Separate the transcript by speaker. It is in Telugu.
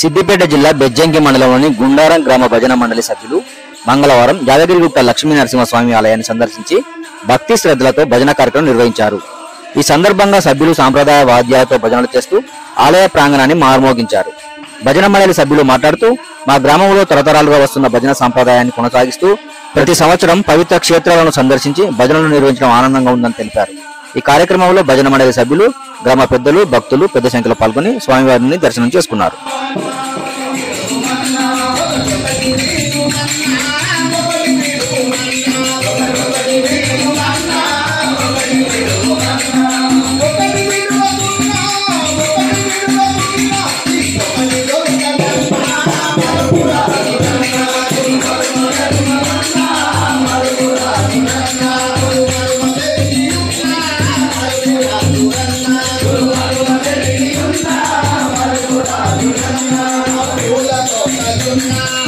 Speaker 1: సిద్దిపేట జిల్లా బెజ్జంకి మండలంలోని గుండారం గ్రామ భజన మండలి సభ్యులు మంగళవారం యాదగిరిగుట్ట లక్ష్మీ నరసింహస్వామి ఆలయాన్ని సందర్శించి భక్తి శ్రద్ధలతో భజన కార్యక్రమం నిర్వహించారు. ఈ సందర్భంగా సభ్యులు సాంప్రదాయ వాద్యాలతో భజనలు చేస్తూ ఆలయ ప్రాంగణాన్ని మార్మోగించారు. భజన మండలి సభ్యులు మాట్లాడుతూ మా గ్రామంలో తరతరాలుగా వస్తున్న భజన సాంప్రదాయాన్ని కొనసాగిస్తూ ప్రతి సంవత్సరం పవిత్ర క్షేత్రాలను సందర్శించి భజనలు నిర్వహించడం ఆనందంగా ఉందని తెలిపారు. ఈ కార్యక్రమంలో భజన మండలి సభ్యులు, గ్రామ పెద్దలు, భక్తులు పెద్ద సంఖ్యలో పాల్గొని స్వామివారిని దర్శనం చేసుకున్నారు.
Speaker 2: Hola,